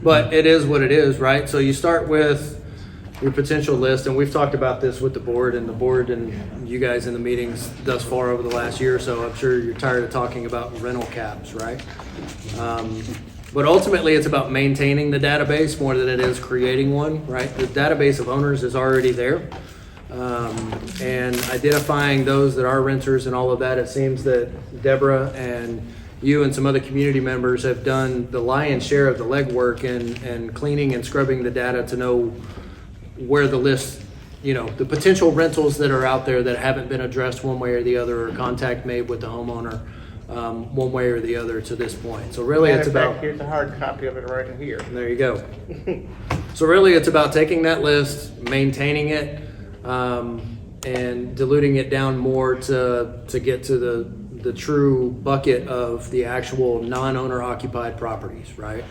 But it is what it is, right? So you start with your potential list, and we've talked about this with the board and you guys in the meetings thus far over the last year or so. I'm sure you're tired of talking about rental caps, right? But ultimately it's about maintaining the database more than it is creating one, right? The database of owners is already there. And identifying those that are renters and all of that, it seems that Deborah and you and some other community members have done the lion's share of the legwork and cleaning and scrubbing the data to know where the list, the potential rentals that are out there that haven't been addressed one way or the other, or contact made with the homeowner one way or the other to this point. So really it's about, here's a hard copy of it right in here. there you go. So really it's about taking that list, maintaining it, and diluting it down more to get to the true bucket of the actual non-owner occupied properties, right?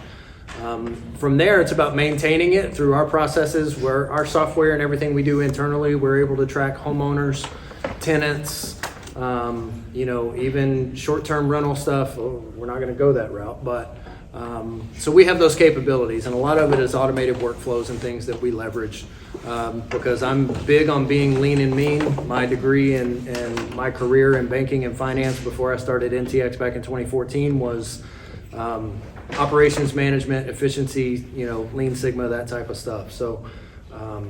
From there, it's about maintaining it through our processes, where our software and everything we do internally, we're able to track homeowners, tenants, even short-term rental stuff. We're not going to go that route, but so we have those capabilities, and a lot of it is automated workflows and things that we leverage because I'm big on being lean and mean. My degree and my career in banking and finance before I started NTX back in 2014 was operations management, efficiency, Lean Sigma, that type of stuff. So, but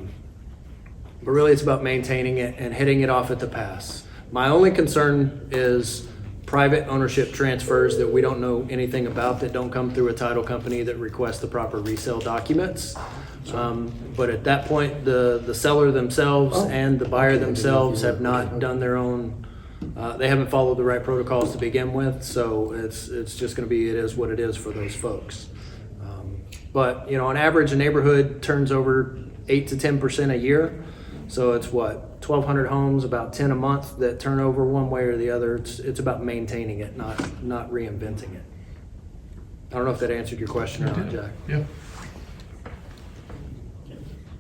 really it's about maintaining it and hitting it off at the pass. My only concern is private ownership transfers that we don't know anything about, that don't come through a title company that requests the proper resale documents. But at that point, the seller themselves and the buyer themselves have not done their own, they haven't followed the right protocols to begin with. So it's just going to be, it is what it is for those folks. But on average, a neighborhood turns over 8 to 10% a year. So it's what, 1,200 homes, about 10 a month that turn over one way or the other. It's about maintaining it, not reinventing it. I don't know if that answered your question or not, Jack. Yeah.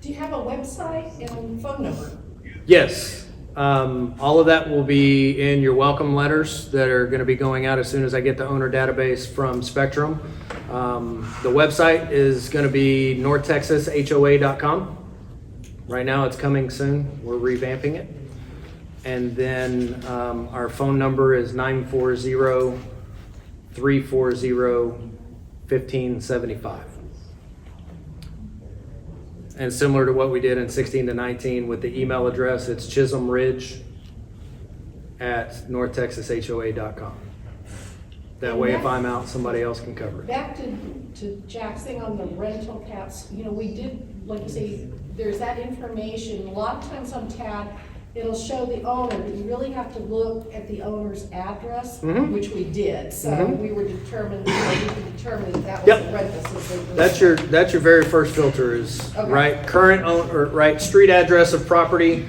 Do you have a website and phone number? Yes. All of that will be in your welcome letters that are going to be going out as soon as I get the owner database from Spectrum. The website is going to be northtexashoa.com. Right now it's coming soon. We're revamping it. And then our phone number is 940-340-1575. And similar to what we did in 16 to 19 with the email address, it's chisholmridge@northtexashoa.com. That way if I'm out, somebody else can cover it. Back to Jack's thing on the rental caps, we did, like you say, there's that information. A lot of times on TAD, it'll show the owner, but you really have to look at the owner's address, which we did. So we were determined, we could determine that was the rental. So That's your very first filter is, Okay. right, current owner, right, street address of property,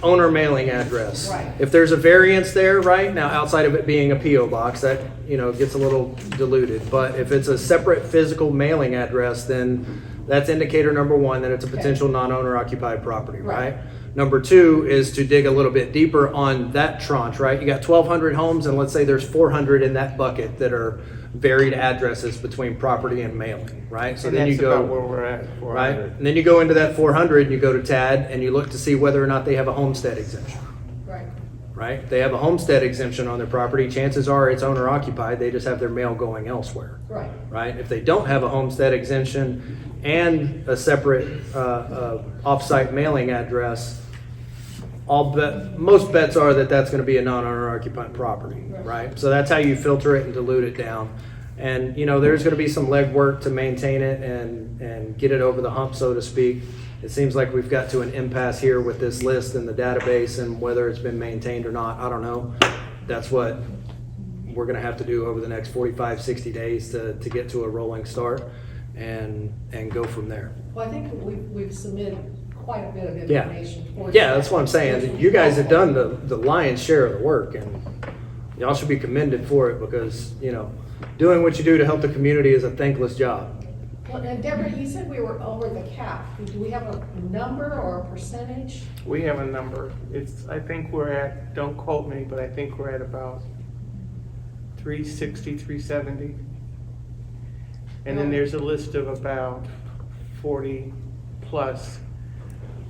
owner mailing address. Right. If there's a variance there, right, now outside of it being a PO box, that, gets a little diluted. But if it's a separate physical mailing address, then that's indicator number one, that it's a potential non-owner occupied property, right? Number two is to dig a little bit deeper on that tranche, right? You got 1,200 homes, and let's say there's 400 in that bucket that are varied addresses between property and mailing, right? So And then you that's go, about where we're at, 400. right? And then you go into that 400 and you go to TAD and you look to see whether or not they have a homestead exemption, Right. right? If they have a homestead exemption on their property, chances are it's owner occupied. They just have their mail going elsewhere, Right. right? If they don't have a homestead exemption and a separate off-site mailing address, most bets are that that's going to be a non-owner occupied property, right? So that's how you filter it and dilute it down. And there's going to be some legwork to maintain it and get it over the hump, so to speak. It seems like we've got to an impasse here with this list and the database, and whether it's been maintained or not, I don't know. That's what we're going to have to do over the next 45, 60 days to get to a rolling start and go from there. Well, I think we've submitted quite a bit of Yeah. information. towards Yeah, that. that's what I'm saying. You guys have done the lion's share of the work, and y'all should be commended for it because, doing what you do to help the community is a thankless job. Well, and Deborah, you said we were over the cap. Do we have a number or a percentage? We have a number. I think we're at, don't quote me, but I think we're at about 360, 370. And then there's a list of about 40 plus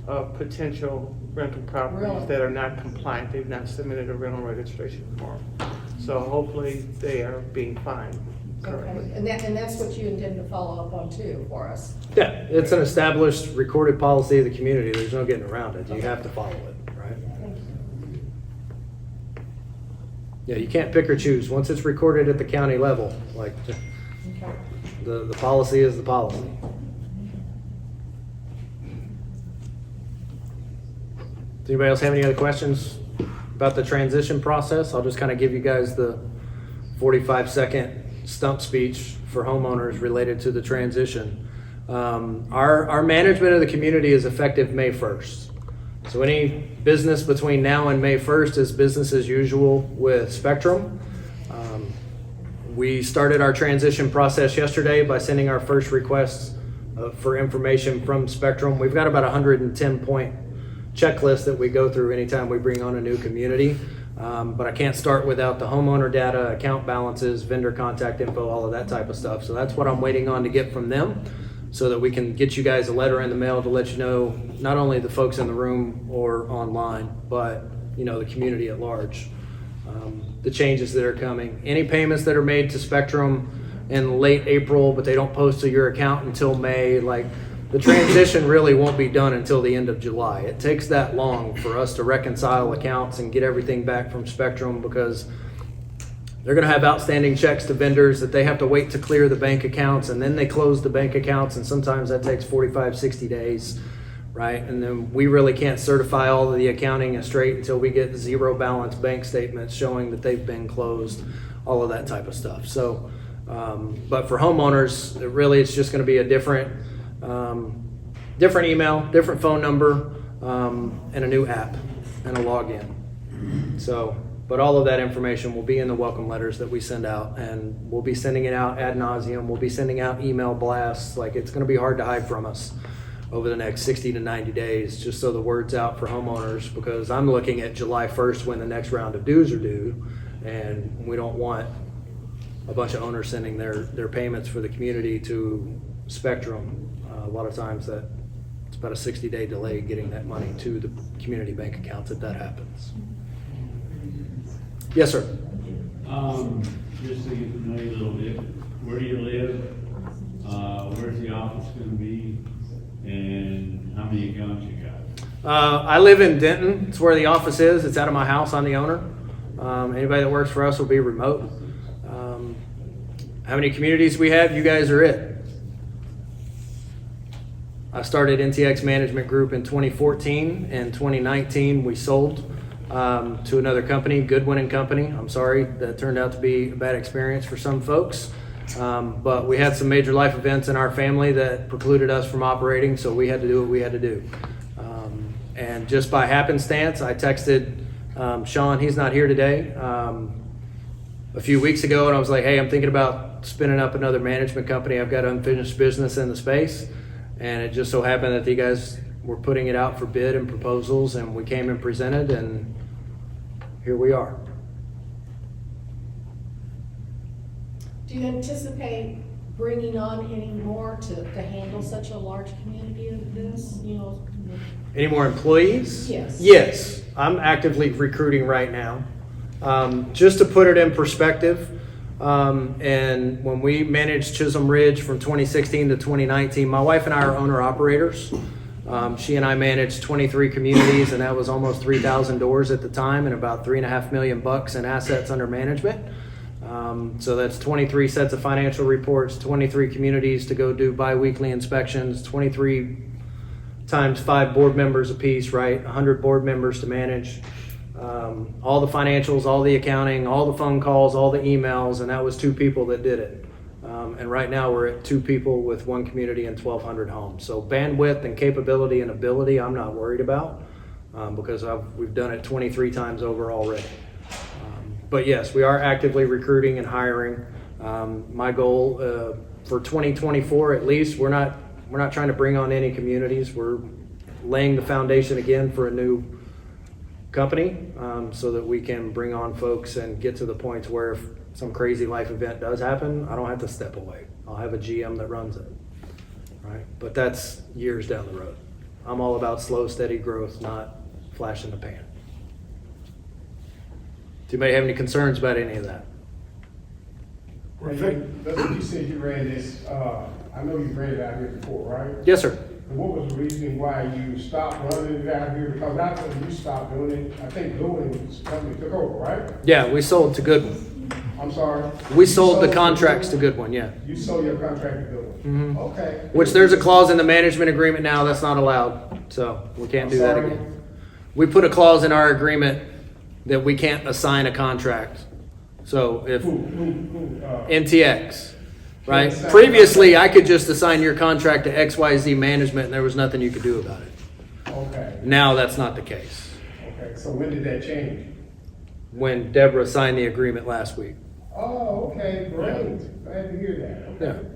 of potential rental properties Really? that are not compliant. They've not submitted a rental registration form. So hopefully they are being fined correctly. Okay, and that's what you intend to follow up on too for us? Yeah, it's an established recorded policy of the community. There's no getting around it. You have to follow it, right? Thank you. Yeah, you can't pick or choose. Once it's recorded at the county level, like Okay. the policy is the policy. Does anybody else have any other questions about the transition process? I'll just kind of give you guys the 45-second stump speech for homeowners related to the transition. Our management of the community is effective May 1st. So any business between now and May 1st is business as usual with Spectrum. We started our transition process yesterday by sending our first requests for information from Spectrum. We've got about 110-point checklist that we go through anytime we bring on a new community. But I can't start without the homeowner data, account balances, vendor contact info, all of that type of stuff. So that's what I'm waiting on to get from them so that we can get you guys a letter in the mail to let you know not only the folks in the room or online, but the community at large. The changes that are coming. Any payments that are made to Spectrum in late April, but they don't post to your account until May, the transition really won't be done until the end of July. It takes that long for us to reconcile accounts and get everything back from Spectrum because they're going to have outstanding checks to vendors that they have to wait to clear the bank accounts, and then they close the bank accounts, and sometimes that takes 45, 60 days, right? And then we really can't certify all of the accounting straight until we get zero balance bank statements showing that they've been closed, all of that type of stuff. So, but for homeowners, it's just going to be a different email, different phone number, and a new app and a login. So, but all of that information will be in the welcome letters that we send out, and we'll be sending it out ad nauseum. We'll be sending out email blasts. It's going to be hard to hide from us over the next 60 to 90 days, just so the word's out for homeowners, because I'm looking at July 1st when the next round of dues are due, and we don't want a bunch of owners sending their payments for the community to Spectrum. A lot of times it's about a 60-day delay getting that money to the community bank accounts if that happens. Yes, sir. Just so you know a little bit, where do you live? Where's the office going to be? And how many accounts you got? I live in Denton. It's where the office is. It's out of my house. I'm the owner. Anybody that works for us will be remote. How many communities we have? You guys are it. I started NTX Management Group in 2014. In 2019, we sold to another company, Goodwin and Company. I'm sorry, that turned out to be a bad experience for some folks. But we had some major life events in our family that precluded us from operating, so we had to do what we had to do. And just by happenstance, I texted Sean, he's not here today, a few weeks ago, and I was like, hey, I'm thinking about spinning up another management company. I've got unfinished business in the space. And it just so happened that you guys were putting it out for bid and proposals, and we came and presented, and here we are. Do you anticipate bringing on any more to handle such a large community of this, Any more employees? Yes. Yes, I'm actively recruiting right now. Just to put it in perspective, and when we managed Chisholm Ridge from 2016 to 2019, my wife and I are owner-operators. She and I managed 23 communities, and that was almost 3,000 doors at the time and about $3.5 million in assets under management. So that's 23 sets of financial reports, 23 communities to go do bi-weekly inspections, 23 times 5 board members apiece, right? 100 board members to manage. All the financials, all the accounting, all the phone calls, all the emails, and that was 2 people that did it. And right now we're at 2 people with 1 community and 1,200 homes. So bandwidth and capability and ability I'm not worried about because we've done it 23 times over already. But yes, we are actively recruiting and hiring. My goal for 2024 at least, we're not trying to bring on any communities. We're laying the foundation again for a new company so that we can bring on folks and get to the point where if some crazy life event does happen, I don't have to step away. I'll have a GM that runs it, right? But that's years down the road. I'm all about slow, steady growth, not flash in the pan. Do you may have any concerns about any of that? You said you ran this, I know you ran it out here before, right? Yes, sir. And what was the reason why you stopped running it out here? Because after you stopped doing it, I think Goodwin's company took over, right? Yeah, we sold to Goodwin. I'm sorry? We sold the contracts to Goodwin, yeah. You sold your contract to Goodwin? Okay. Which there's a clause in the management agreement now that's not allowed, so we can't do that I'm sorry? again. We put a clause in our agreement that we can't assign a contract. So if NTX, right? Can't assign Previously, I could just assign your contract to XYZ Management and there was nothing you could do about it. Okay, Now that's not the case. okay. So when did that change? When Deborah signed the agreement last week. Oh, okay, great. Glad to hear that. Yeah. Okay.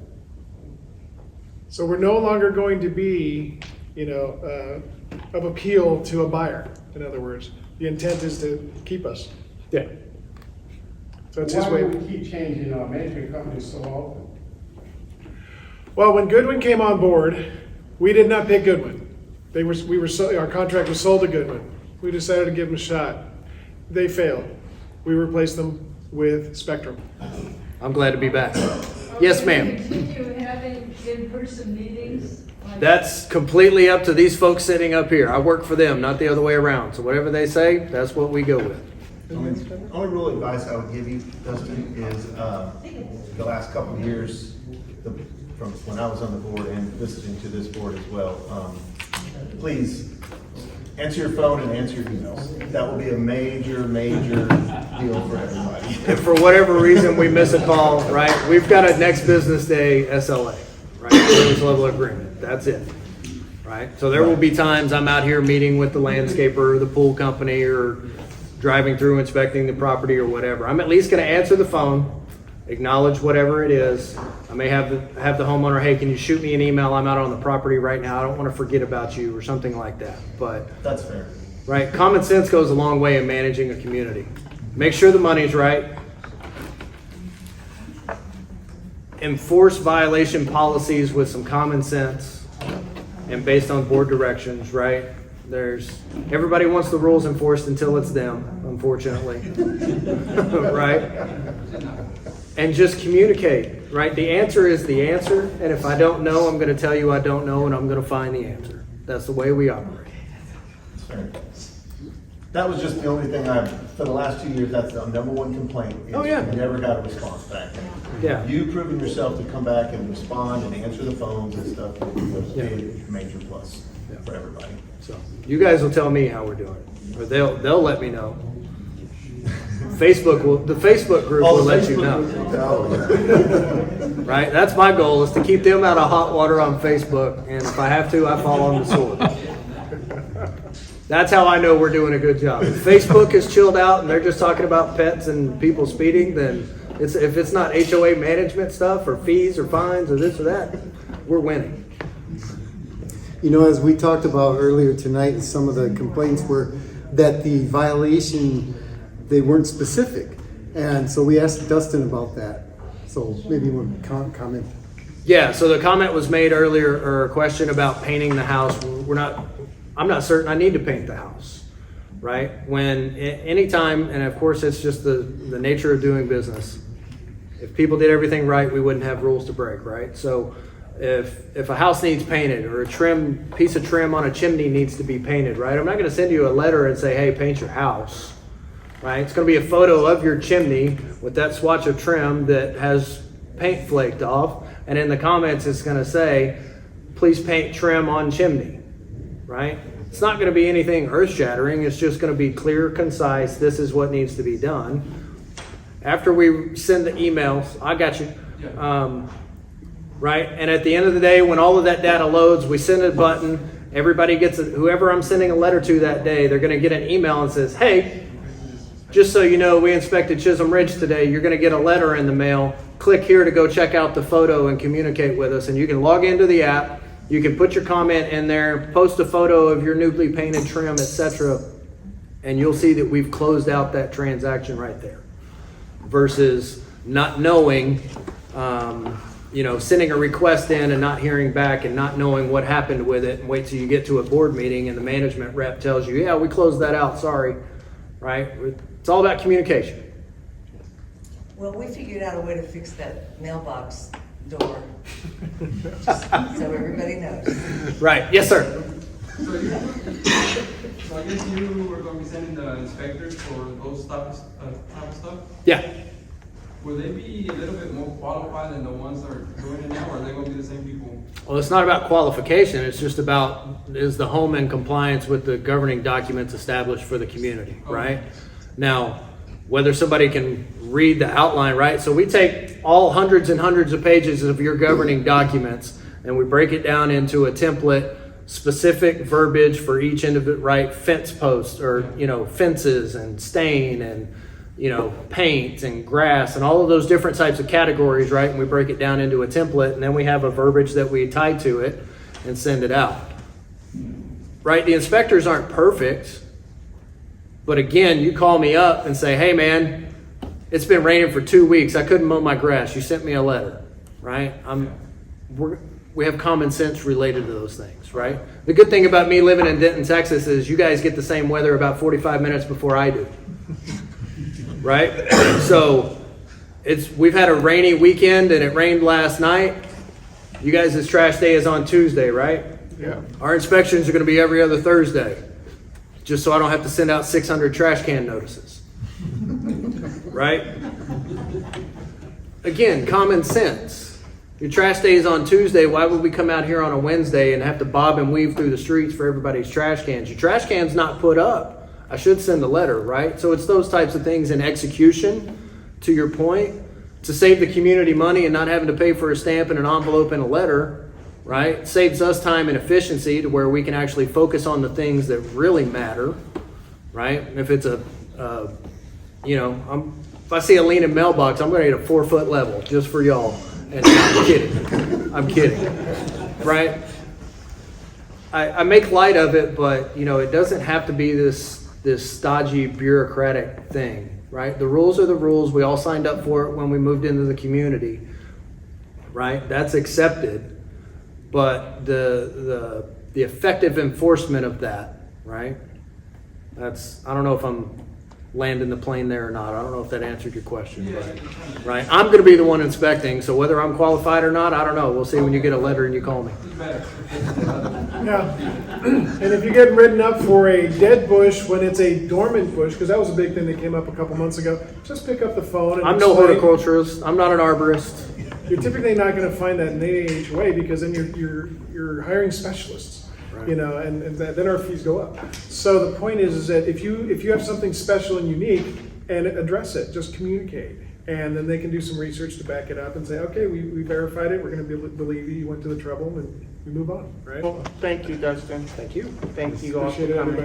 So we're no longer going to be, of appeal to a buyer, in other words. The intent is to keep us. Yeah. So it's his Why way. do we keep changing management companies so often? Well, when Goodwin came on board, we did not pick Goodwin. Our contract was sold to Goodwin. We decided to give them a shot. They failed. We replaced them with Spectrum. I'm glad to be back. Yes, ma'am. Continue having in-person meetings? That's completely up to these folks sitting up here. I work for them, not the other way around. So whatever they say, that's what we go with. Only real advice I would give you, Dustin, is the last couple of years, from when I was on the board and listening to this board as well, please answer your phone and answer your emails. That will be a major, major deal for everybody. If for whatever reason we miss a call, right, we've got a next business day SLA, right, service level agreement, that's it, right? So there will be times I'm out here meeting with the landscaper or the pool company or driving through inspecting the property or whatever. I'm at least gonna answer the phone, acknowledge whatever it is. I may have the homeowner, hey, can you shoot me an email? I'm out on the property right now. I don't wanna forget about you or something like that, but. That's fair. Right, common sense goes a long way in managing a community. Make sure the money's right. Enforce violation policies with some common sense and based on board directions, right? Everybody wants the rules enforced until it's them, unfortunately. Right? And just communicate, right? The answer is the answer, and if I don't know, I'm gonna tell you I don't know, and I'm gonna find the answer. That's the way we operate. That's fair. That was just the only thing for the last 2 years, that's the number one complaint. is Oh, yeah. We never got a response back. Yeah. You proving yourself to come back and respond and answer the phones and stuff was a big, major plus Yeah. for everybody. So you guys will tell me how we're doing, or they'll let me know. The Facebook group will let you know, right? That's my goal, is to keep them out of hot water on Facebook, and if I have to, I fall on the sword. That's how I know we're doing a good job. If Facebook is chilled out and they're just talking about pets and people speeding, then if it's not HOA management stuff or fees or fines or this or that, we're winning. As we talked about earlier tonight, some of the complaints were that the violation, they weren't specific. And so we asked Dustin about that. So maybe you want to comment. Yeah, so the comment was made earlier, or a question about painting the house. I'm not certain I need to paint the house, right? Anytime, and of course it's just the nature of doing business. If people did everything right, we wouldn't have rules to break, right? So if a house needs painted, or a piece of trim on a chimney needs to be painted, right? I'm not gonna send you a letter and say, hey, paint your house, right? It's gonna be a photo of your chimney with that swatch of trim that has paint flaked off, and in the comments it's gonna say, please paint trim on chimney, right? It's not gonna be anything earth-shattering, it's just gonna be clear, concise, this is what needs to be done. After we send the emails, I got you, right? And at the end of the day, when all of that data loads, we send a button, everybody gets whoever I'm sending a letter to that day, they're gonna get an email and says, hey, just so you know, we inspected Chisholm Ridge today, you're gonna get a letter in the mail, click here to go check out the photo and communicate with us, and you can log into the app, you can put your comment in there, post a photo of your newly painted trim, etc., and you'll see that we've closed out that transaction right there. Versus not knowing, sending a request in and not hearing back and not knowing what happened with it, and wait till you get to a board meeting and the management rep tells you, yeah, we closed that out, sorry, right? It's all about communication. Well, we figured out a way to fix that mailbox door, just so everybody knows. Right, yes, sir. So I guess you were going to be sending the inspectors for those type of stuff? Yeah. Will they be a little bit more qualified than the ones that are doing it now, or are they going to be the same people? Well, it's not about qualification, it's just about, is the home in compliance with the governing documents established for the community, right? Now, whether somebody can read the outline, right? So we take all hundreds and hundreds of pages of your governing documents and we break it down into a template, specific verbiage for each individual, right? Fence posts or, fences and stain and, paint and grass and all of those different types of categories, right? And we break it down into a template and then we have a verbiage that we tie to it and send it out, right? The inspectors aren't perfect, but again, you call me up and say, hey man, it's been raining for 2 weeks. I couldn't mow my grass. You sent me a letter, right? We have common sense related to those things, right? The good thing about me living in Denton, Texas is you guys get the same weather about 45 minutes before I do. Right? So we've had a rainy weekend and it rained last night. You guys' trash day is on Tuesday, right? Yeah. Our inspections are going to be every other Thursday, just so I don't have to send out 600 trash can notices. Right? Again, common sense. Your trash day is on Tuesday. Why would we come out here on a Wednesday and have to bob and weave through the streets for everybody's trash cans? Your trash can's not put up. I should send a letter, right? So it's those types of things in execution, to your point, to save the community money and not having to pay for a stamp and an envelope and a letter, right? It saves us time and efficiency to where we can actually focus on the things that really matter, right? If it's if I see a leaning mailbox, I'm going to get a 4-foot level just for y'all. And I'm kidding, right? I make light of it, but it doesn't have to be this stodgy bureaucratic thing, right? The rules are the rules. We all signed up for it when we moved into the community, right? That's accepted, but the effective enforcement of that, right? I don't know if I'm landing the plane there or not. I don't know if that answered your question, but, right? I'm going to be the one inspecting, so whether I'm qualified or not, I don't know. We'll see when you get a letter and you call me. Yeah. And if you're getting written up for a dead bush when it's a dormant bush, because that was a big thing that came up a couple months ago, just pick up the phone and I'm no explain. horticulturist. I'm not an arborist. You're typically not going to find that in the HOA because then you're hiring specialists. Right. And then our fees go up. So the point is that if you have something special and unique, and address it, just communicate, and then they can do some research to back it up and say, okay, we verified it. We're going to believe you went to the trouble, and we move on. Right? Well, thank you, Dustin. Thank you. Thank you all for Appreciate it, coming. everybody.